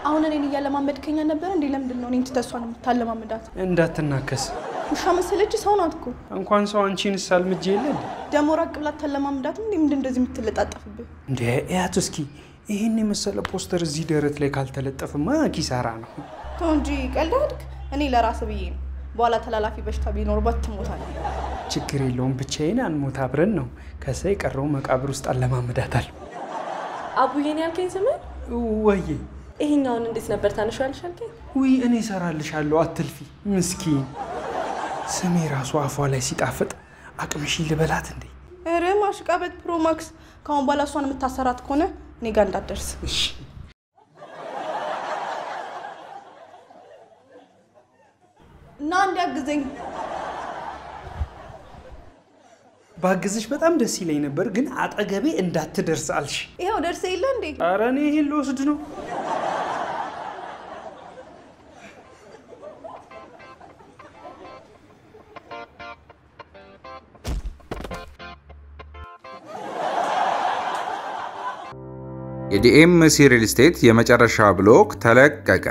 አሁን እኔን ያለማመድከኛ ነበር እንዴ ለምንድነው እኔን ተተሷን የምታለማመዳት እንዳትናከስ ውሻ መሰለች ሰው ናት እኮ እንኳን ሰው አንቺን ሳልምጄ የለ ደሞ ራቅ ብላ ተለማመዳት እንዴ እንደዚህ የምትለጣጠፍብህ እንዴ ያት እስኪ ይሄን የመሰለ ፖስተር እዚህ ደረት ላይ ካልተለጠፈማ ኪሳራ ነው እንጂ ቀልዳድክ እኔ ለራስ ብዬ ነው በኋላ ተላላፊ በሽታ ቢኖርባት ትሞታለህ ችግር የለውም ብቻዬን አንሞት አብረን ነው ከሰይ ቀረው መቃብር ውስጥ አለማመዳታል አቡዬን ያልከኝ ዘመን ወይ ይሄኛውን እንዴት ነበር ታነሻልሽ አልከኝ ወይ እኔ ሰራልሻለሁ አትልፊ ምስኪን ስሜ ራሱ አፏ ላይ ሲጣፍጥ አቅምሽ ልበላት እንዴ አረ ማሽቃበት ፕሮማክስ ካሁን በኋላ እሷን የምታሰራት ከሆነ እኔ ጋር እንዳትደርስ እሺ እና እንዲያግዘኝ ባግዝሽ በጣም ደስ ይለኝ ነበር ግን አጠገቤ እንዳትደርስ አልሽ ይሄው ደርሰ ይለ እንዴ አረ እኔ ይሄን ልወስድ ነው የዲኤምሲ ሪል ስቴት የመጨረሻ ብሎክ ተለቀቀ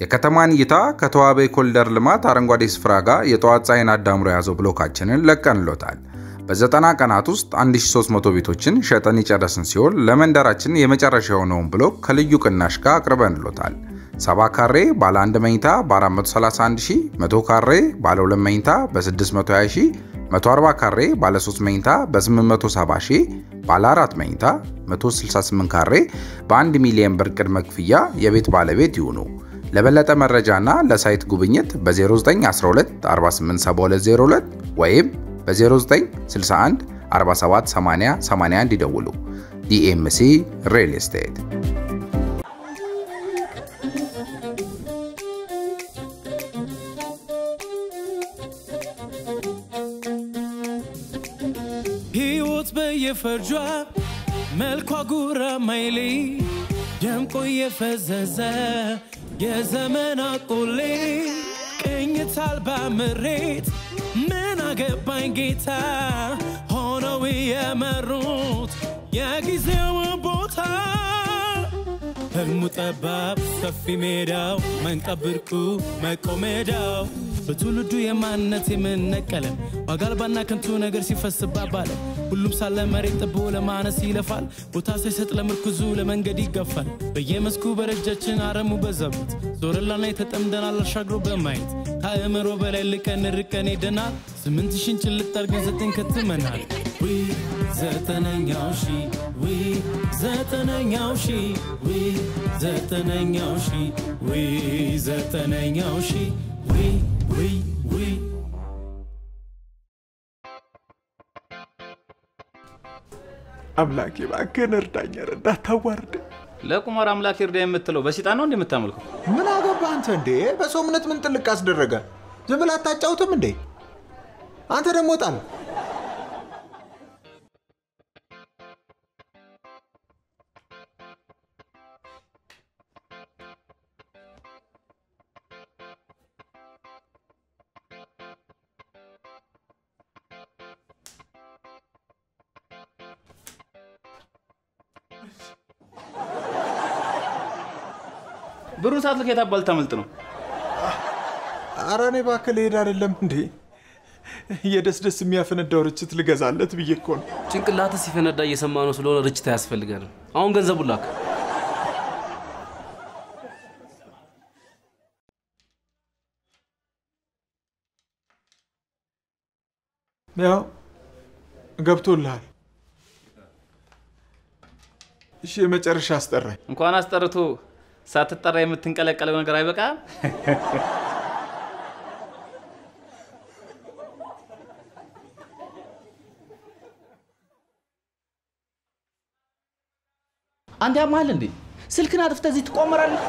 የከተማን እይታ ከተዋበ ኮሪደር ልማት አረንጓዴ ስፍራ ጋር የጠዋት ፀሐይን አዳምሮ ያዘው ብሎካችንን ለቀንሎታል በ90 ቀናት ውስጥ 1300 ቤቶችን ሸጠን የጨረስን ሲሆን ለመንደራችን የመጨረሻ የሆነውን ብሎክ ከልዩ ቅናሽ ጋር አቅርበንሎታል 70 ካሬ ባለ 1 መኝታ በ431 ሺህ 100 ካሬ ባለ 2 መኝታ በ620 ሺህ 140 ካሬ ባለ 3 መኝታ በ870 ሺህ ባለ 4 መኝታ 168 ካሬ በ1 ሚሊዮን ብር ቅድመ ክፍያ የቤት ባለቤት ይሁኑ ለበለጠ መረጃና ለሳይት ጉብኝት በ0912 487202 ወይም በ0961 47 80 81 ይደውሉ ዲኤምሲ ሪል ስቴት ሕይወት በየፈርጇ መልኳ ጉራ ማይሌ ደምቆ የፈዘዘ የዘመን አቆሌ ቅኝት አልባ ምሬት ምን አገባኝ ጌታ ሆነው የመሩት የጊዜው ቦታ ህልሙ ጠባብ ሰፊ ሜዳው መንቀብርኩ መቆሜዳው በትውልዱ የማንነት የምንነቀለ ዋጋልባና ከንቱ ነገር ሲፈስባባለ ሁሉም ሳለ መሬት ጥቦ ለማነስ ይለፋል ቦታ ሳይሰጥ ለምርኩዙ ለመንገድ ይገፋል በየመስኩ በረጃችን አረሙ በዛበት ዞረላና የተጠምደናል አሻግሮ በማየት ታእምሮ በላይ ልቀን ርቀን ሄደናል 8000 ጭልጥ አድርገን 9 ከትመናል ዊ ዘጠነኛው ሺ ዊ ዘጠነኛው ሺ ዊ ዘጠነኛው ሺ ዊ ዘጠነኛው ሺ ዊ አምላኬ ባከን እርዳኝ ረዳት ታዋርድ ለቁማር አምላክ ይርዳ የምትለው በሲጣን ነው እንደምታመልከው ምን አገባ አንተ እንዴ በሰው እምነት ምን ጥልቅ አስደረገ ዝም ብለህ አታጫውትም እንዴ አንተ ደግሞ ጣል ብሩን ሳትልክ የታባል ታመልጥ ነው አራኔ ባከለ ሄድ አይደለም እንዴ የደስደስ የሚያፈነዳው ርችት ልገዛለት ብዬኮ ነው ጭንቅላተ ሲፈነዳ እየሰማነው ስለሆነ ርችት ያስፈልጋል አሁን ገንዘቡ ላክ ያው ገብቶልሃል እሺ የመጨረሻ አስጠራኝ እንኳን አስጠርቶ ሳትጠራ የምትንቀለቀለው ነገር አይበቃም አንተ ያማል እንዴ ስልክና አጥፍተህ እዚህ ትቆመራለህ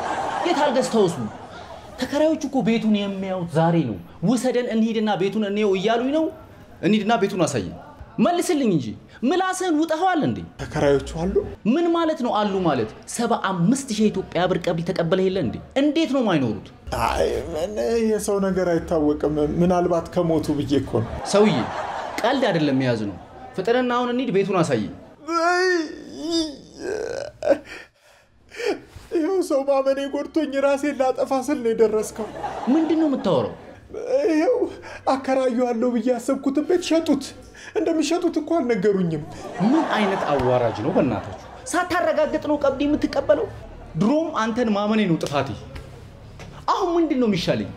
የት አልገዝተውስ ተከራዮቹ እኮ ቤቱን የሚያዩት ዛሬ ነው ውሰደን እንሂድና ቤቱን እንየው እያሉኝ ነው እንሂድና ቤቱን አሳየኝ መልስልኝ እንጂ ምላስህን ውጠኸዋል እንዴ ተከራዮቹ አሉ ምን ማለት ነው አሉ ማለት 75000 ኢትዮጵያ ብር ቀብድ ተቀበለ ይለ እንዴ እንዴት ነው ማይኖሩት አይ ምን የሰው ነገር አይታወቅም ምናልባት ከሞቱ ብዬ እኮ ነው ሰውዬ ቀልድ አይደለም ያዝ ነው ፍጥነና አሁን እንሂድ ቤቱን አሳየኝ ይኸው ሰው ማመኔ ጎድቶኝ ራሴን ላጠፋ ስል ነው የደረስከው ምንድነው የምታወራው ይኸው አከራዩዋለሁ ብዬ ያሰብኩት ቤት ሸጡት እንደሚሸጡት እኮ አልነገሩኝም ምን አይነት አዋራጅ ነው በእናታችሁ ሳታረጋግጥ ነው ቀብድ የምትቀበለው ድሮም አንተን ማመኔ ነው ጥፋቴ አሁን ምንድነው የሚሻለኝ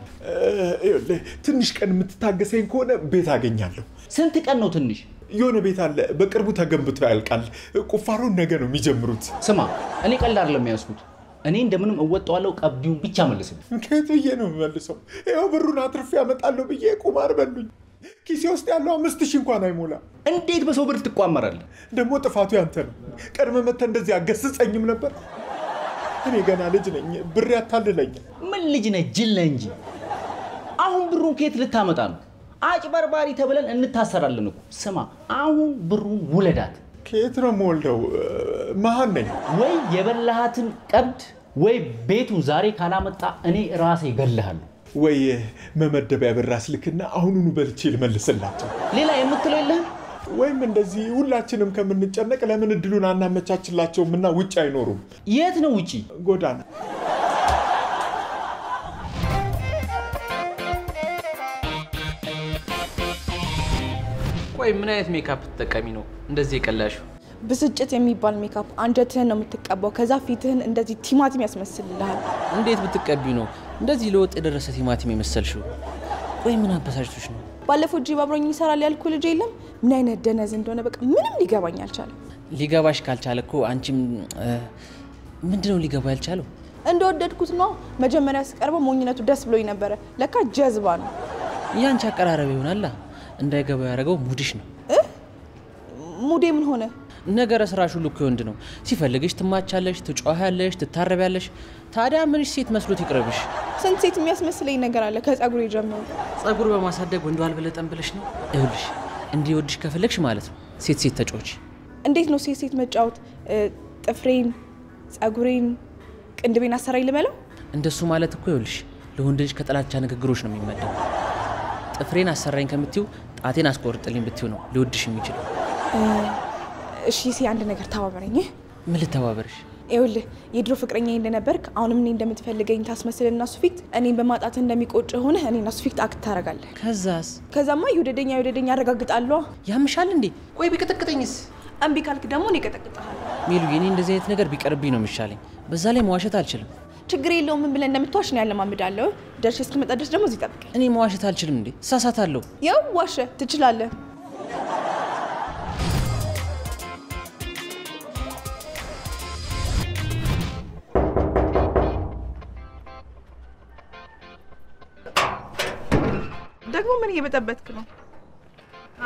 ትንሽ ቀን የምትታገሰኝ ከሆነ ቤት አገኛለሁ ስንት ቀን ነው ትንሽ የሆነ ቤት አለ በቅርቡ ተገንብቶ ያልቃል ቁፋሮን ነገ ነው የሚጀምሩት ስማ እኔ ቀልድ አይደለም ያስኩት እኔ እንደምንም እወጣዋለሁ ቀብዲውን ብቻ መልስልኝ ከየትዬ ነው መልሰው ይሄው ብሩን አትርፍ ያመጣለሁ ብዬ ቁማር በሉኝ ኪሴ ውስጥ ያለው 5000 እንኳን አይሞላ እንዴት በሰው ብር ትቋመራለህ ደግሞ ጥፋቱ ያንተ ነው ቀድመ መተ እንደዚህ አገስጸኝም ነበር እኔ ገና ልጅ ነኝ ብር ያታልለኝ ምን ልጅ ነህ ጅል ነህ እንጂ አሁን ብሩን ከየት ልታመጣ ነው አጭበርባሪ ተብለን እንታሰራለን እኮ ስማ አሁን ብሩን ውለዳት ከየት ነው ሞልደው ማን ነኝ ወይ የበላሃትን ቀብድ ወይ ቤቱን ዛሬ ካላመጣ እኔ ራሴ እገልሃለሁ ወይ መመደቢያ ብር አስልክና አሁኑኑ በልቼ ልመልስላቸው ሌላ የምትለው የለህም ወይም እንደዚህ ሁላችንም ከምንጨነቅ ለምን እድሉን አናመቻችላቸውምና ውጭ አይኖሩም የት ነው ውጪ ጎዳና ቆይ ምን አይነት ሜካፕ ተጠቀሚ ነው እንደዚህ የቀላሽው ብስጭት የሚባል ሜካፕ አንጀትህን ነው የምትቀባው ከዛ ፊትህን እንደዚህ ቲማቲም ያስመስልልሃል እንዴት ብትቀቢ ነው እንደዚህ ለወጥ የደረሰ ቲማቲም የመሰልሽው ቆይ ምን አበሳጭቶሽ ነው ባለፈው ጂብ አብሮኝ ይሰራል ያልኩ ልጅ የለም ምን አይነት ደነዝ እንደሆነ በቃ ምንም ሊገባኝ አልቻለም ሊገባሽ ካልቻለኮ አንቺም ምንድነው ሊገባ ያልቻለው እንደወደድኩት ነው መጀመሪያ ስቀርበው ሞኝነቱ ደስ ብሎኝ ነበር ለካ ጀዝባ ነው ያንቺ አቀራረብ ይሆናል እንዳይገባ ያረጋው ሙድሽ ነው ሙዴ ምን ሆነ ነገረ ስራሽ ሁሉ ከወንድ ነው ሲፈልግሽ ትማቻለሽ ትጫዋያለሽ ትታረቢያለሽ ታዲያ ምንሽ ሴት መስሎት ይቅርብሽ ስንት ሴት የሚያስመስለኝ ነገር አለ ከጸጉሬ ጀምሮ ጸጉር በማሳደግ ወንዱ አልበለጠም ብለሽ ነው ይኸውልሽ እንዲወድሽ ከፈለግሽ ማለት ነው ሴት ተጫወች እንዴት ነው ሴት መጫወት ጥፍሬን ጸጉሬን ቅንድቤን አሰራይ ልበለው እንደሱ ማለት እኮ ይኸውልሽ ለወንድ ልጅ ከጠላቻ ንግግሮች ነው የሚመደው ጥፍሬን አሰራኝ ከምትዩ ጣቴን አስቆርጥልኝ ብትዩ ነው ሊወድሽ የሚችለው እሺ ሲ አንድ ነገር ተባበረኝ ምን ልተባበርሽ ይኸውልህ የድሮ ፍቅረኛዬ እንደነበርክ አሁንም እኔ እንደምትፈልገኝ ታስመስልና ሱፊክት እኔን በማጣት እንደሚቆጭ ሆነ እኔና ሱፊክት አክት ታረጋለህ ከዛማ ይወደደኛ አረጋግጣለሁ ያምሻል እንዴ ቆይ ቢቀጠቅጠኝስ አንቢ ካልክ ደግሞ እኔ ቀጠቅጣለሁ ሚሉ የኔ እንደዚህ አይነት ነገር ቢቀርብኝ ነው የሚሻለኝ በዛ ላይ መዋሸት አልችልም ችግር የለውም ምን ብለን እንደምትዋሽ ነው ያለማምዳለሁ ደርሼ እስክመጣ ድረስ ደግሞ እዚህ ጠብቀኝ እኔ መዋሸት አልችልም እንዴ ሳሳታለሁ ያው ዋሸ ትችላለህ ደግሞ ምን እየበጠበጥክ ነው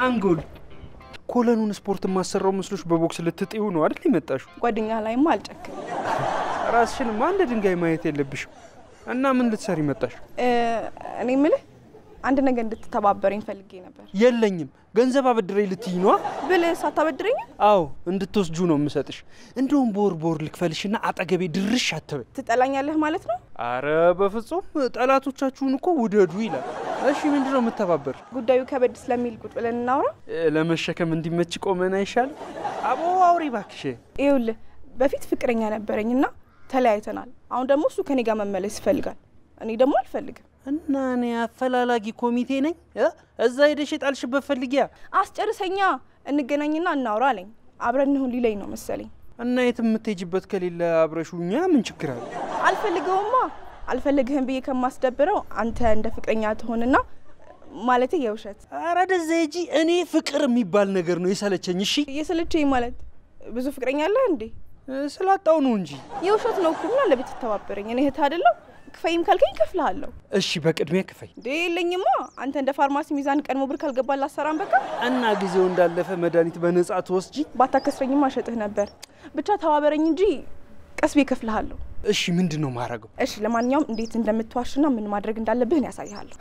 አንጎል ኮለኑን ስፖርት ማሰራው መስሎሽ በቦክስ ልትጥዩ ነው አይደል ይመጣሽ ጓደኛ ላይማ አልጨክም ራስሽን አንድ ድንጋይ ማየት የለብሽም እና ምን ልትሰሪ መጣሽ እኔ ምልህ አንድ ነገር እንድትተባበረኝ ፈልጌ ነበር የለኝም ገንዘብ አበድረኝ ልትይ ነው ብለህ ሳታበድረኝ አዎ እንድትወስጁ ነው የምሰጥሽ እንደውም ቦር ልክፈልሽና አጠገቤ ድርሽ አትበይ ትጠላኛለህ ማለት ነው አረ በፍጹም ጠላቶቻችሁን እኮ ውደዱ ይላል እሺ ምንድነው የምትተባበር ጉዳዩ ከበድ ስለሚል ቁጥ ብለን እናውራ ለመሸከም እንዲመች ቆመና ይሻል አቦ አውሪ ባክሽ ይኸውልህ በፊት ፍቅረኛ ነበረኝና ተለያይተናል አሁን ደግሞ እሱ ከኔ ጋር መመለስ ይፈልጋል እኔ ደግሞ አልፈልግም እና እኔ አፈላላጊ ኮሚቴ ነኝ እዛ ሄደሽ ጣልሽበት ፈልጊያ አስጨርሰኛ እንገናኝና እናውራ አለኝ አብረን እንሁን ሊለኝ ነው መሰለኝ እና የትም የምትሄጂበት ከሌለ አብረሹኛ ምን ችግር አለ አልፈልገውማ አልፈልግህም ብዬ ከማስደብረው አንተ እንደ ፍቅረኛ ትሆንና ማለቴ የውሸት አረ ደዘጂ እኔ ፍቅር የሚባል ነገር ነው የሰለቸኝ እሺ የሰለቸኝ ማለት ብዙ ፍቅረኛ አለ እንዴ ስላጣው ነው እንጂ የውሸት ነው እኮ እና ለቤት ተባበረኝ እኔ እህት አይደለም ክፈይም ካልከኝ ከፍልሃለሁ። እሺ በቅድሚያ ክፈይ። የለኝማ አንተ እንደ ፋርማሲ ሚዛን ቀድሞ ብር ካልገባል አሰራም በቃ እና ጊዜው እንዳለፈ መድኃኒት በነፃ ትወስጂ። ባታከስረኝማ ሸጥህ ነበር። ብቻ ተባበረኝ እንጂ ቀስቤ ከፍልሃለሁ። እሺ ምንድነው ማረገው? እሺ ለማንኛውም እንዴት እንደምትዋሽና ምን ማድረግ እንዳለብህ ያሳያለሁ።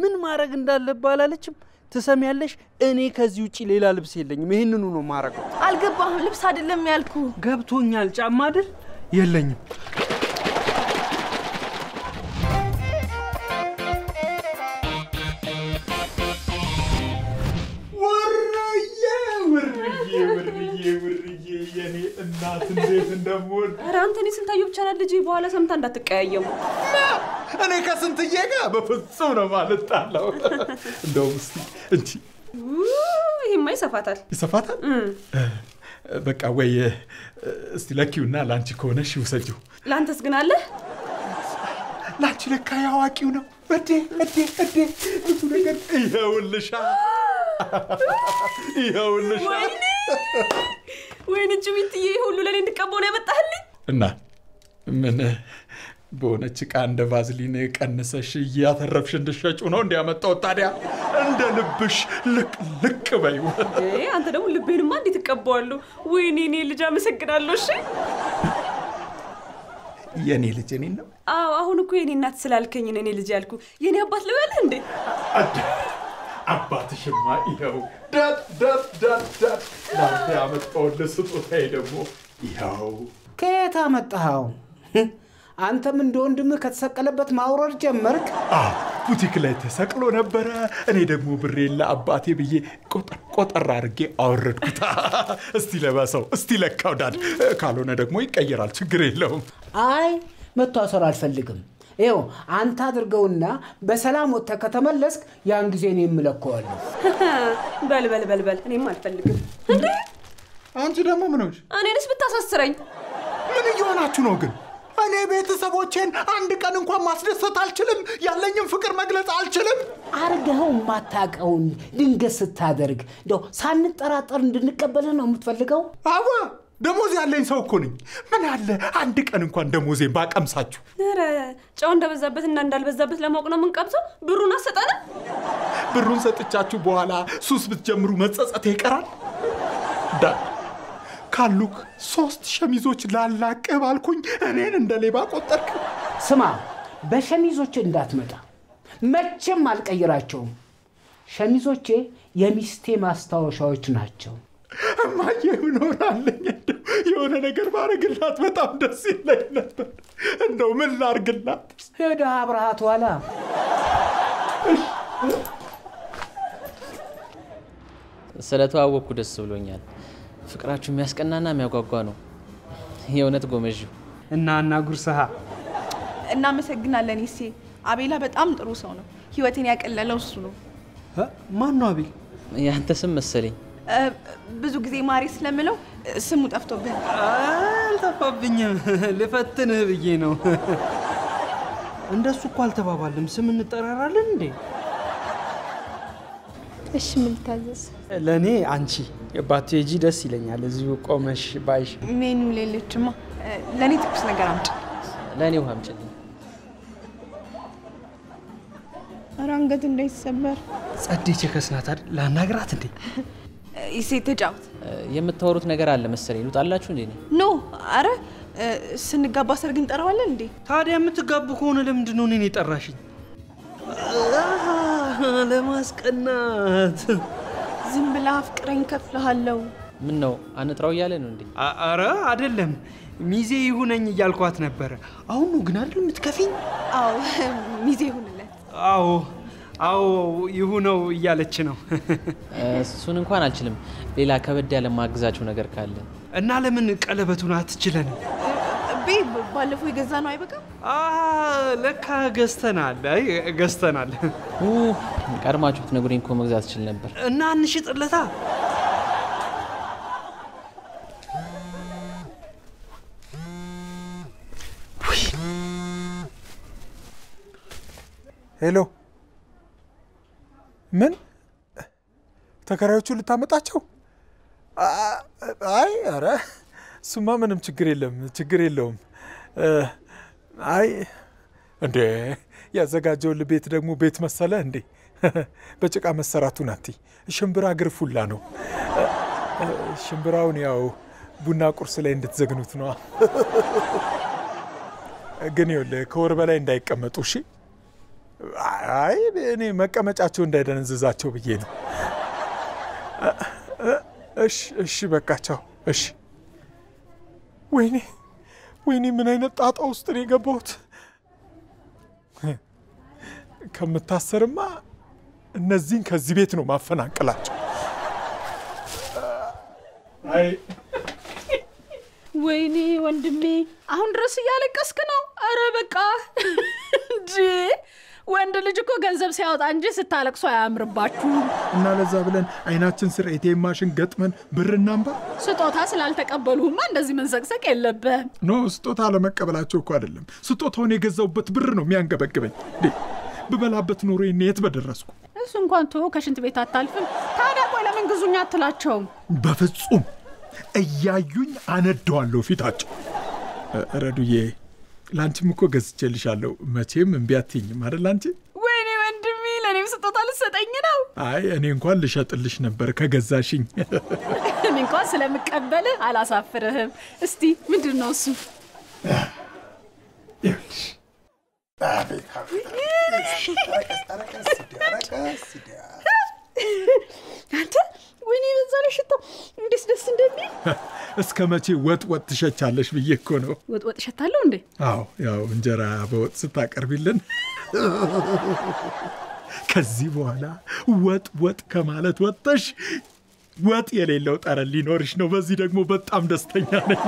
ምን ማድረግ እንዳለብህ አላለችም? ትሰሚያለሽ? እኔ ከዚህ ውጪ ሌላ ልብስ የለኝም። ይሄንኑ ነው ማረገው። አልገባህም? ልብስ አይደለም ያልኩ። ገብቶኛል። ጫማ አይደል? የለኝም። ወርዬ የኔ እናት እንዴት እንደምወድ። ኧረ አንተ እኔ ስንታየው ብቻ ናት ልጄ በኋላ ሰምታ እንዳትቀያየሙ። እኔ ከስንትዬ ጋር በፍጹም ነው ማልጣላው። እንደውም እስቲ እንጂ ይሄማ ይሰፋታል። ይሰፋታል? በቃ ወይ እስቲ ለኪውና ላንቺ ከሆነሽ ውሰጂው። ላንተስ ግን አለ? ላንቺ ለካ ያዋቂው ነው። እዴ ብዙ ነገር ይኸውልሻ። ወይኔ ጭሚትዬ ሁሉ ለኔ እንድቀበው ነው ያመጣህልኝ። እና ምን በሆነች ዕቃ እንደ ቫዝሊን ቀንሰሽ እያተረፍሽ እንድትሸጪው ነው እንዲያመጣው? ታዲያ እንደ ልብሽ ልቅ በይው። አንተ ደግሞ ልቤንማ እንዴት እቀበዋለሁ? ወይኔ እኔ ልጅ አመሰግናለሁ። እሺ የኔ ልጅ እኔ ነው? አዎ አሁን እኮ የኔ እናት ስላልከኝ እኔ ልጅ ያልኩ የኔ አባት ልበልህ እንዴ? አባትሽማ ይኸው ዳት ላንተ ያመጣሁልህ ስጦታዬ ደግሞ ይኸው። ከየት አመጣኸው? አንተም እንደ ወንድምህ ከተሰቀለበት ማውረድ ጀመርክ? ቡቲክ ላይ ተሰቅሎ ነበረ። እኔ ደግሞ ብሬን ለአባቴ ብዬ ቆጠር አድርጌ አወረድኩት። እስቲ ለበሰው፣ እስቲ ለካው ዳድ። ካልሆነ ደግሞ ይቀየራል፣ ችግር የለውም። አይ መታሰር አልፈልግም። ይኸው አንተ አድርገውና በሰላም ወጥተህ ከተመለስክ ያን ጊዜ እኔ እምለከዋለሁ። በል እኔም አልፈልግም። እንዴ አንቺ ደግሞ ምን ሆንሽ? እኔንስ ብታሳስረኝ። ምን እየሆናችሁ ነው ግን? እኔ ቤተሰቦቼን አንድ ቀን እንኳን ማስደሰት አልችልም። ያለኝም ፍቅር መግለጽ አልችልም። አርገኸው ማታውቀውን ድንገት ስታደርግ እንደው ሳንጠራጠር እንድንቀበልህ ነው የምትፈልገው? አዎ ደሞዝ ያለኝ ሰው እኮ ነኝ። ምን አለ አንድ ቀን እንኳን ደሞዜን ባቀምሳችሁ። ኧረ ጨው እንደበዛበትና እንዳልበዛበት ለማወቅ ነው የምንቀምሰው። ብሩን አሰጣነ። ብሩን ሰጥቻችሁ በኋላ ሱስ ብትጀምሩ መጸጸት ይቀራል። ካሉክ 3 ሸሚዞች ላላቀህ ባልኩኝ እኔን እንደ ሌባ ቆጠርክ። ስማ በሸሚዞች እንዳትመጣ፣ መቼም አልቀይራቸውም። ሸሚዞቼ የሚስቴ ማስታወሻዎች ናቸው። እማዬ ምኖራለኝ የሆነ ነገር ባረግላት በጣም ደስ ይለኝ ነበር። እንደው ምን ላርግላት? ሄዳ አብረሃት ዋላ። ስለተዋወቅኩ ደስ ብሎኛል። ፍቅራችሁ የሚያስቀናና የሚያጓጓ ነው። የእውነት ጎመዡ እና ጉርሳሃ እናመሰግናለን። ይሴ አቤላ በጣም ጥሩ ሰው ነው። ህይወቴን ያቀለለው እሱ ነው። ማን ነው አቤል? ያንተ ስም መሰለኝ። ብዙ ጊዜ ማሪ ስለምለው ስሙ ጠፍቶብኝ። አልጠፋብኝም፣ ልፈትንህ ብዬ ነው። እንደሱ እኮ አልተባባልንም። ስም እንጠራራለን እንዴ? እሺ ምን ታዘዝ? ለኔ አንቺ ባትሄጂ ደስ ይለኛል። እዚሁ ቆመሽ ባይሽ። ሜኑ ሌለችማ። ለኔ ትኩስ ነገር አምጪ። ለኔ ውሃ አምጪልኝ። አንገት እንዳይሰበር። ጸዴ ቸከስናት አይደል? ላናግራት እንዴ? ይሴ ተጫውት። የምታወሩት ነገር አለ መሰለኝ። ልውጣላችሁ እንዴ? ኖ አረ ስንጋባ ሰርግ እንጠራዋለን እንዴ? ታዲያ የምትጋቡ ከሆነ ለምንድን ነው እኔን የጠራሽኝ? ለማስቀናት። ዝም ብላ አፍቅረኝ ከፍልሃለሁ። ምን ነው አንጥራው እያለ ነው እንዴ? አረ አይደለም፣ ሚዜ ይሁነኝ እያልኳት ነበረ። አሁን ነው ግን አይደል የምትከፊኝ? አዎ ሚዜ ይሁንለት። አዎ ይሁነው እያለች ነው። እሱን እንኳን አልችልም። ሌላ ከበድ ያለ ማግዛችሁ ነገር ካለ እና ለምን ቀለበቱን አትችለንም? ቤብ ባለፈው የገዛ ነው አይበቃም? ለካ ገዝተናል። አይ ገዝተናል። ቀድማችሁት ነግሩኝ እኮ መግዛት እችል ነበር። እና እንሽጥለታ። ሄሎ ምን ተከራዮቹ ልታመጣቸው? አይ አረ እሱማ ምንም ችግር የለውም። አይ እንዴ ያዘጋጀው ለቤት ደግሞ ቤት መሰለ እንዴ? በጭቃ መሰራቱ ናት። ሽምብራ ግርፉላ ነው። ሽምብራውን ያው ቡና ቁርስ ላይ እንድትዘግኑት ነው። ግን ይኸውልህ ከወር በላይ እንዳይቀመጡ እሺ? አይ እኔ መቀመጫቸው እንዳይደነዝዛቸው ብዬ ነው። እሺ በቃ ቻው። እሺ። ወይኔ ምን አይነት ጣጣ ውስጥ ነው የገባሁት? ከምታሰርማ እነዚህን ከዚህ ቤት ነው ማፈናቀላቸው። አይ ወይኔ ወንድሜ አሁን ድረስ እያለቀስክ ነው? አረ በቃ እንጂ ወንድ ልጅ እኮ ገንዘብ ሲያወጣ እንጂ ስታለቅሶ አያምርባችሁ። እና ለዛ ብለን አይናችን ስር ኤቲኤም ማሽን ገጥመን ብር እናምባ? ስጦታ ስላልተቀበሉማ እንደዚህ መንሰቅሰቅ የለብህም። ኖ ስጦታ ለመቀበላቸው እኮ አይደለም። ስጦታውን የገዛውበት ብር ነው የሚያንገበግበኝ። ብበላበት ኖሮ የት በደረስኩ። እሱ እንኳን ተው ከሽንት ቤት አታልፍም። ታዲያ ቆይ ለምን ግዙኛ አትላቸውም? በፍጹም እያዩኝ አነደዋለሁ ፊታቸው። ረዱዬ ላንቺም እኮ ገዝቼልሻለሁ። መቼም እምቢ አትይኝም አይደል አንቺ? ወይኔ ወንድሜ ለኔም ስጦታ ልትሰጠኝ ነው? አይ እኔ እንኳን ልሸጥልሽ ነበር ከገዛሽኝ። እኔ እንኳን ስለምቀበልህ አላሳፍርህም። እስቲ ምንድነው እሱ? አንተ ወይኔ በዛለ ሽታው እንዴት ደስ እንደሚል። እስከ መቼ ወጥ ትሸቻለሽ ብዬ እኮ ነው። ወጥ ሸታለሁ እንዴ? አዎ ያው እንጀራ በወጥ ስታቀርቢልን ከዚህ በኋላ ወጥ ከማለት ወጥተሽ ወጥ የሌለው ጠረን ሊኖርሽ ነው። በዚህ ደግሞ በጣም ደስተኛ ነኝ።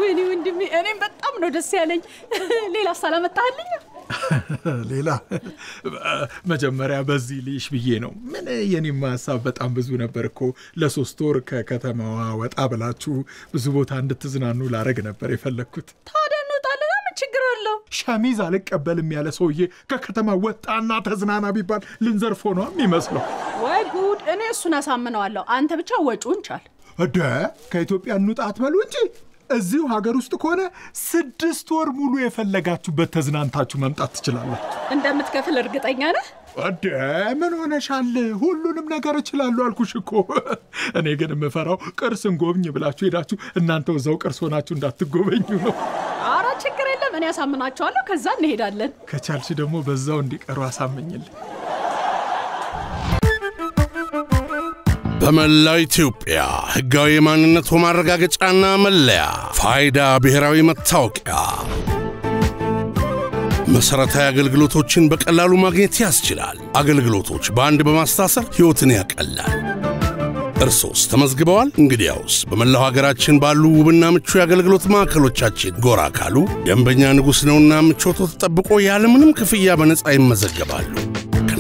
ወይኔ ወንድሜ እኔም በጣም ነው ደስ ያለኝ። ሌላ ሳላመጣልኝ ሌላ መጀመሪያ በዚህ ልይሽ ብዬ ነው። ምን የኔም ሐሳብ በጣም ብዙ ነበር እኮ ለ3 ወር ከከተማዋ ወጣ ብላችሁ ብዙ ቦታ እንድትዝናኑ ላረግ ነበር የፈለኩት። ታዲያ እንወጣለን። ምን ችግር አለው? ሸሚዝ አልቀበልም ያለ ሰውዬ ከከተማ ወጣና ተዝናና ቢባል ልንዘርፎ ነው የሚመስለው። ወይ ጉድ! እኔ እሱን አሳምነዋለሁ። አንተ ብቻ ወጪውን ቻል። እደ ከኢትዮጵያ እንውጣ አትበሉ እንጂ እዚሁ ሀገር ውስጥ ከሆነ 6 ወር ሙሉ የፈለጋችሁበት ተዝናንታችሁ መምጣት ትችላላችሁ። እንደምትከፍል እርግጠኛ ነህ? እደ ምን ሆነሻል? ሁሉንም ነገር እችላለሁ አልኩሽ እኮ። እኔ ግን የምፈራው ቅርስን ጎብኝ ብላችሁ ሄዳችሁ እናንተው እዛው ቅርስ ሆናችሁ እንዳትጎበኙ ነው። ኧረ ችግር የለም እኔ አሳምናቸዋለሁ። ከዛ እንሄዳለን። ከቻልሽ ደግሞ በዛው እንዲቀሩ አሳመኝልኝ። በመላው ኢትዮጵያ ህጋዊ የማንነት ማረጋገጫና መለያ ፋይዳ ብሔራዊ መታወቂያ መሰረታዊ አገልግሎቶችን በቀላሉ ማግኘት ያስችላል። አገልግሎቶች በአንድ በማስታሰር ህይወትን ያቀላል። እርሶስ ተመዝግበዋል? እንግዲያውስ በመላው ሀገራችን ባሉ ውብና ምቹ የአገልግሎት ማዕከሎቻችን ጎራ ካሉ ደንበኛ ንጉስ ነውና ምቾቶ ተጠብቆ ያለምንም ክፍያ በነፃ ይመዘገባሉ።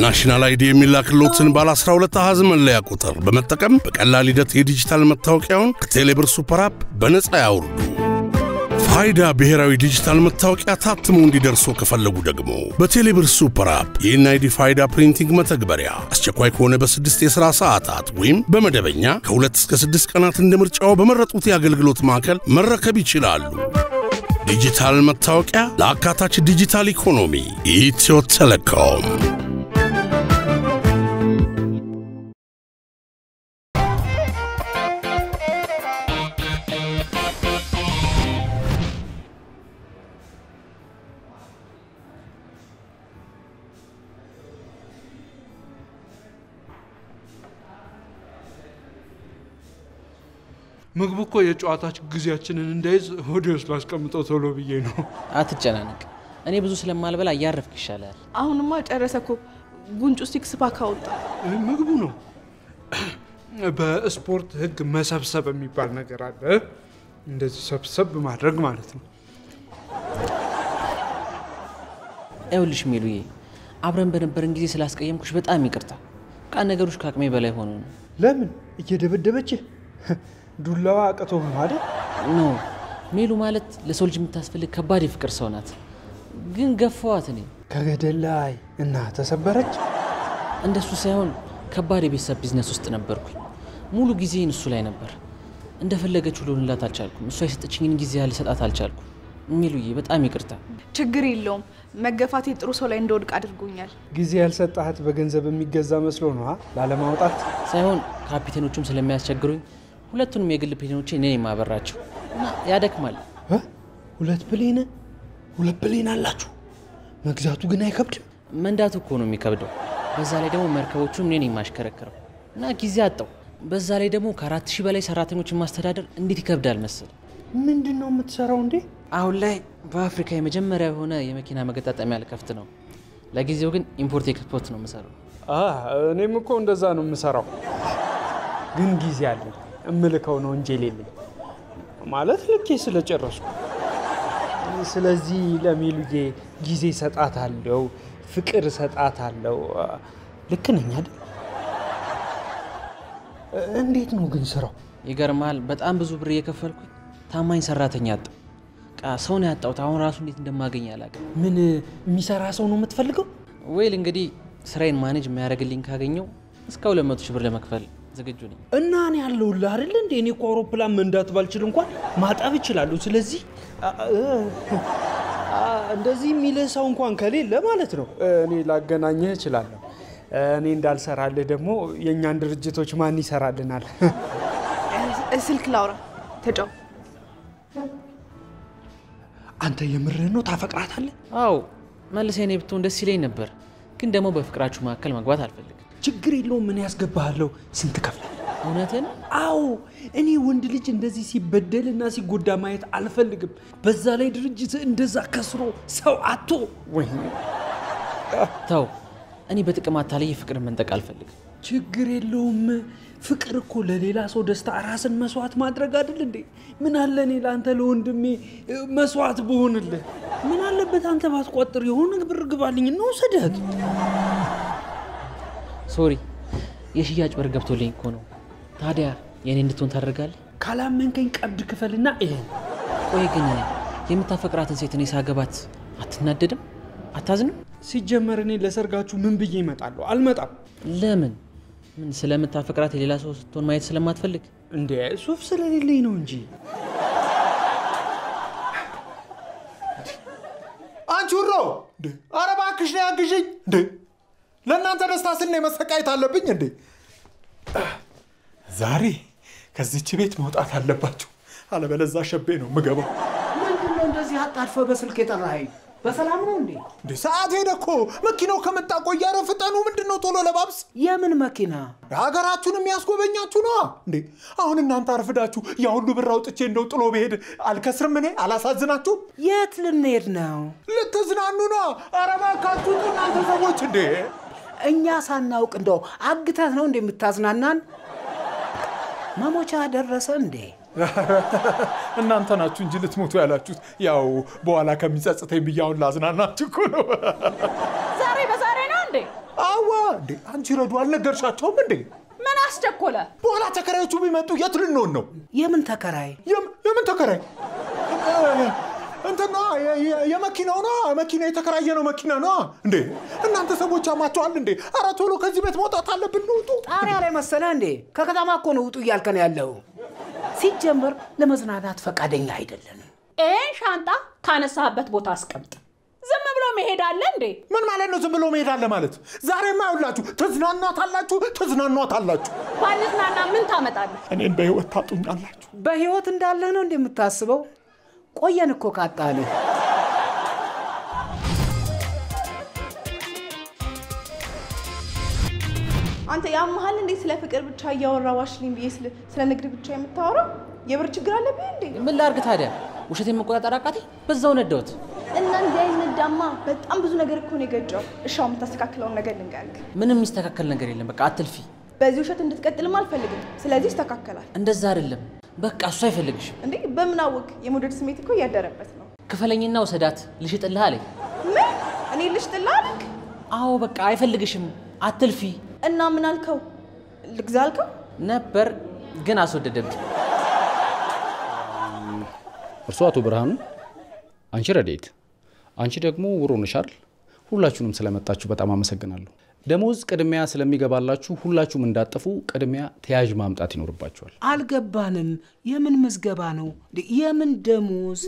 ናሽናል አይዲ የሚላክሎትን ባለ 12 አሃዝ መለያ ቁጥር በመጠቀም በቀላል ሂደት የዲጂታል መታወቂያውን ከቴሌብር ሱፐር አፕ በነፃ ያውርዱ። ፋይዳ ብሔራዊ ዲጂታል መታወቂያ ታትሞ እንዲደርሶ ከፈለጉ ደግሞ በቴሌብር ሱፐር አፕ የኤንአይዲ ፋይዳ ፕሪንቲንግ መተግበሪያ አስቸኳይ ከሆነ በ6 የሥራ ሰዓታት ወይም በመደበኛ ከ2 እስከ 6 ቀናት እንደ ምርጫው በመረጡት የአገልግሎት ማዕከል መረከብ ይችላሉ። ዲጂታል መታወቂያ ለአካታች ዲጂታል ኢኮኖሚ ኢትዮ ቴሌኮም። ምግቡ እኮ የጨዋታች ጊዜያችንን እንዳይዝ ሆዴ ውስጥ ላስቀምጠው ቶሎ ብዬ ነው። አትጨናነቅ። እኔ ብዙ ስለማልበላ እያረፍክ ይሻላል። አሁንማ ጨረሰ እኮ ጉንጩ 6 ፓክ አወጣ። ምግቡ ነው። በስፖርት ህግ መሰብሰብ የሚባል ነገር አለ። እንደዚህ ሰብሰብ ማድረግ ማለት ነው። ይኸውልሽ ሜሉዬ፣ አብረን በነበረን ጊዜ ስላስቀየምኩሽ በጣም ይቅርታ። ቃል ነገሮች ከአቅሜ በላይ ሆኑ ነው። ለምን እየደበደበች ዱላዋ አቅቶ ማለት ነው? ሜሉ ማለት ለሰው ልጅ የምታስፈልግ ከባድ የፍቅር ሰው ናት። ግን ገፋዋት። እኔ ከገደል ላይ እና ተሰበረች። እንደሱ ሳይሆን ከባድ የቤተሰብ ቢዝነስ ውስጥ ነበርኩኝ። ሙሉ ጊዜን እሱ ላይ ነበር። እንደፈለገችው ልሆንላት አልቻልኩም። እሷ የሰጠችኝን ጊዜ ልሰጣት አልቻልኩም። ሚሉዬ በጣም ይቅርታ። ችግር የለውም። መገፋቴ ጥሩ ሰው ላይ እንደወድቅ አድርጎኛል። ጊዜ ያልሰጣት በገንዘብ የሚገዛ መስሎ ነው ላለማውጣት ሳይሆን ካፒቴኖቹም ስለሚያስቸግሩኝ ሁለቱንም የግል ፕሌኖቼ እኔ ማበራቸው እና ያደክማል። ሁለት ፕሌን አላችሁ? መግዛቱ ግን አይከብድም? መንዳቱ እኮ ነው የሚከብደው። በዛ ላይ ደግሞ መርከቦቹም እኔ የማሽከረክረው እና ጊዜ አጣው። በዛ ላይ ደግሞ ከ4000 በላይ ሰራተኞችን ማስተዳደር እንዴት ይከብዳል መሰል። ምንድነው የምትሰራው እንዴ? አሁን ላይ በአፍሪካ የመጀመሪያ የሆነ የመኪና መገጣጠሚያ ልከፍት ነው። ለጊዜው ግን ኢምፖርት ኤክስፖርት ነው የምሰራው። እኔም እኮ እንደዛ ነው የምሰራው። ግን ጊዜ አለኝ እምልከው ነው እንጂ የሌለኝ ማለት ልኬ ስለጨረስኩ። ስለዚህ ለሚሉዬ ጊዜ ሰጣታለሁ፣ ፍቅር ሰጣታለሁ። ልክ ነኝ አይደል? እንዴት ነው ግን ስራው? ይገርማል። በጣም ብዙ ብር እየከፈልኩኝ ታማኝ ሰራተኛ አጣሁ። ሰው ነው ያጣሁት። አሁን ራሱ እንዴት እንደማገኝ አላውቅም። ምን የሚሰራ ሰው ነው የምትፈልገው? ወይል እንግዲህ ስራዬን ማኔጅ የሚያደርግልኝ ካገኘው እስከ 200,000 ብር ለመክፈል ዝግጁ ነኝ። እና እኔ ያለሁልህ አይደል እንዴ? እኔ እኮ አውሮፕላን መንዳት ባልችል እንኳን ማጠብ እችላለሁ። ስለዚህ እንደዚህ የሚልህ ሰው እንኳን ከሌለ ማለት ነው እኔ ላገናኝህ እችላለሁ። እኔ እንዳልሰራልህ ደግሞ የእኛን ድርጅቶች ማን ይሰራልናል? ስልክ ላውራ። ተጫው። አንተ የምርህን ነው? ታፈቅራታለህ? አዎ መልሰህ እኔ ብትሆን ደስ ይለኝ ነበር፣ ግን ደግሞ በፍቅራችሁ መካከል መግባት አልፈልግም። ችግር የለውም። ምን ያስገባሃለሁ? ስንት ከፍላለህ? እውነትን? አዎ እኔ ወንድ ልጅ እንደዚህ ሲበደልና ሲጎዳ ማየት አልፈልግም። በዛ ላይ ድርጅት እንደዛ ከስሮ ሰው አቶ ወይ ተው። እኔ በጥቅም አታላይ ፍቅር መንጠቅ አልፈልግም። ችግር የለውም። ፍቅር እኮ ለሌላ ሰው ደስታ ራስን መስዋዕት ማድረግ አይደል እንዴ? ምን አለ እኔ ለአንተ ለወንድሜ መስዋዕት በሆንልህ? ምን አለበት አንተ ባትቆጥር የሆነ ብር ግባልኝ እና ወሰደህ። ሶሪ የሽያጭ በር ገብቶልኝ እኮ ነው። ታዲያ የኔ እንድትሆን ታደርጋለህ? ካላመንከኝ ቀብድ ክፈልና ይሄን። ቆይ ግን የምታፈቅራትን ሴት እኔ ሳገባት አትናደድም? አታዝንም? ሲጀመር እኔ ለሰርጋችሁ ምን ብዬ እመጣለሁ? አልመጣም። ለምን? ምን ስለምታፈቅራት የሌላ ሰው ስትሆን ማየት ስለማትፈልግ? እንዴ ሱፍ ስለሌለኝ ነው እንጂ። አንቺ ሁሮ ኧረ እባክሽ ነይ አግዥኝ እንዴ! ለእናንተ ደስታ ስል ነው መሰቃየት አለብኝ እንዴ? ዛሬ ከዚች ቤት መውጣት አለባችሁ፣ አለበለዚያ ሸቤ ነው የምገባው። ምንድነው እንደዚህ አጣድፈ በስልክ የጠራኸኝ? በሰላም ነው እንዴ? ሰዓት ሄደ እኮ። መኪናው ከመጣ ቆያረ። ፍጠኑ። ምንድነው? ቶሎ ለባብስ። የምን መኪና? ሀገራችሁን የሚያስጎበኛችሁ ነው እንዴ? አሁን እናንተ አርፍዳችሁ ያ ሁሉ ብር አውጥቼ እንደው ጥሎ ብሄድ አልከስርም? እኔ አላሳዝናችሁ? የት ልንሄድ ነው? ልትዝናኑ ነው? ኧረ እባካችሁ እናንተ ሰዎች እንዴ! እኛ ሳናውቅ እንደው አግተህ ነው እንዴ የምታዝናናን? መሞቻ ደረሰ እንዴ? እናንተ ናችሁ እንጂ ልትሞቱ ያላችሁት። ያው በኋላ ከሚጸጽተኝ ብያውን ላዝናናችሁ እኮ ነው። ዛሬ በዛሬ ነው እንዴ? አዋ እንዴ! አንቺ ረዱ አልነገርሻቸውም እንዴ? ምን አስቸኮለ? በኋላ ተከራዮቹ ቢመጡ የት ልንሆን ነው? የምን ተከራይ? የምን ተከራይ? እንትና የመኪናው ነው። መኪና የተከራየ ነው መኪና ነው እንዴ? እናንተ ሰዎች አማቸዋል እንዴ? ኧረ ቶሎ ከዚህ ቤት መውጣት አለብን። ውጡ። ጣሪያ ላይ መሰለህ እንዴ? ከከተማ እኮ ነው ውጡ እያልከን ያለው። ሲጀመር ለመዝናናት ፈቃደኛ አይደለንም። ሻንጣ ካነሳበት ቦታ አስቀምጥ። ዝም ብሎ መሄድ አለ እንዴ? ምን ማለት ነው ዝም ብሎ መሄድ አለ ማለት? ዛሬማ ይኸውላችሁ ትዝናኗታላችሁ። ባንዝናና ምን ታመጣለህ? እኔን በህይወት ታጡኛላችሁ። በህይወት እንዳለህ ነው እንደምታስበው? ቆየን እኮ ካጣልህ። አንተ ያመሃል እንዴ? ስለ ፍቅር ብቻ እያወራዋሽልኝ ብዬ ስለ ንግድ ብቻ የምታወራው? የብር ችግር አለብህ እንዴ? ምን ላድርግ ታዲያ? ውሸቴን መቆጣጠር አቃተኝ። በዛው ነዳሁት። እና እንዲህ አይነዳማ። በጣም ብዙ ነገር እኮ ነው የገጨው። እሺ አሁን የምታስተካክለውን ነገር ልንገርህ። ምንም የሚስተካከል ነገር የለም። በቃ አትልፊ። በዚህ ውሸት እንድትቀጥልም አልፈልግም። ስለዚህ ይስተካከላል። እንደዛ አይደለም። በቃ እሱ አይፈልግሽም። እንዴ በምን አወቅ? የመውደድ ስሜት እኮ እያደረበት ነው። ክፈለኝና ወሰዳት። ልሽጥልህ አለኝ። ምን? እኔ ልሽጥልህ አልክ? አዎ በቃ አይፈልግሽም። አትልፊ። እና ምን አልከው? ልግዛ አልከው ነበር ግን አስወደደብኝ። እርሱ አቶ ብርሃኑ፣ አንቺ ረዴት፣ አንቺ ደግሞ ውሮ ነሽ አይደል? ሁላችሁንም ስለመጣችሁ በጣም አመሰግናለሁ። ደሞዝ ቅድሚያ ስለሚገባላችሁ ሁላችሁም እንዳጠፉ ቅድሚያ ተያዥ ማምጣት ይኖርባችኋል። አልገባንም። የምን ምዝገባ ነው? የምን ደሞዝ?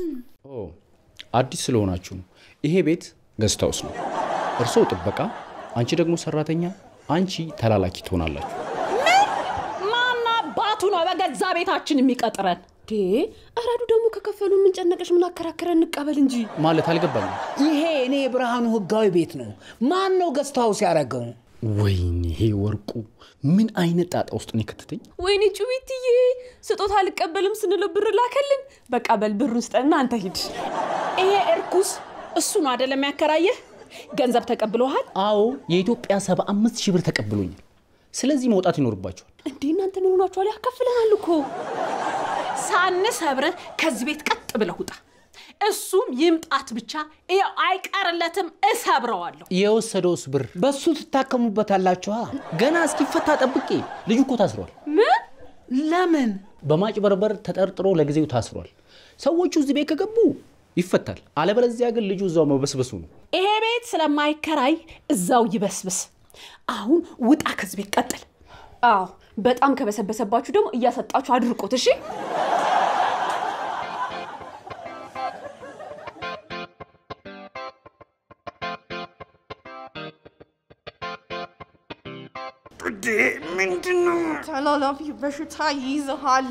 አዲስ ስለሆናችሁ ነው። ይሄ ቤት ገስት ሃውስ ነው። እርሶ ጥበቃ፣ አንቺ ደግሞ ሰራተኛ፣ አንቺ ተላላኪ ትሆናላችሁ። ማና ባቱ ነው በገዛ ቤታችን የሚቀጥረን? አራዱ ደግሞ ከከፈሉ ምን ጨነቀሽ? ምን አከራከረን? እንቀበል እንጂ ማለት አልገባኝ። ይሄ እኔ ብርሃኑ ህጋዊ ቤት ነው። ማን ነው ገስት ሃውስ ያደረገው? ወይኔ ይሄ ወርቁ ምን አይነት ጣጣ ውስጥ ነው ከተተኝ? ወይኔ ጩቢትዬ ስጦታ አልቀበልም ስንለው ብር ላከልን። በቃ በል ብሩን ስጠና አንተ ሂድ። ይሄ እርኩስ እሱ ነው አይደለም ያከራየህ? ገንዘብ ተቀብለዋል? አዎ የኢትዮጵያ 75,000 ብር ተቀብሎኛል። ስለዚህ መውጣት ይኖርባችኋል። እንዴ እናንተ ምን ሆናችኋል? ያከፍለናል እኮ። ሳንሰብር ከዚህ ቤት ቀጥ ብለው ውጣ። እሱም ይምጣት ብቻ አይቀርለትም፣ እሰብረዋለሁ። የወሰደውስ ብር በሱ ትታከሙበታላችሁ። ገና እስኪፈታ ጠብቄ። ልጁ እኮ ታስሯል። ምን? ለምን? በማጭበርበር ተጠርጥሮ ለጊዜው ታስሯል። ሰዎቹ እዚህ ቤት ከገቡ ይፈታል። አለበለዚያ ግን ልጁ እዛው መበስበሱ ነው። ይሄ ቤት ስለማይከራይ እዛው ይበስብስ። አሁን ውጣ ከዚህ ቤት ቀጥል። አዎ በጣም ከበሰበሰባችሁ ደግሞ እያሰጣችሁ አድርቁት። እሺ ምንድነው? ተላላፊ በሽታ ይይዝሃል።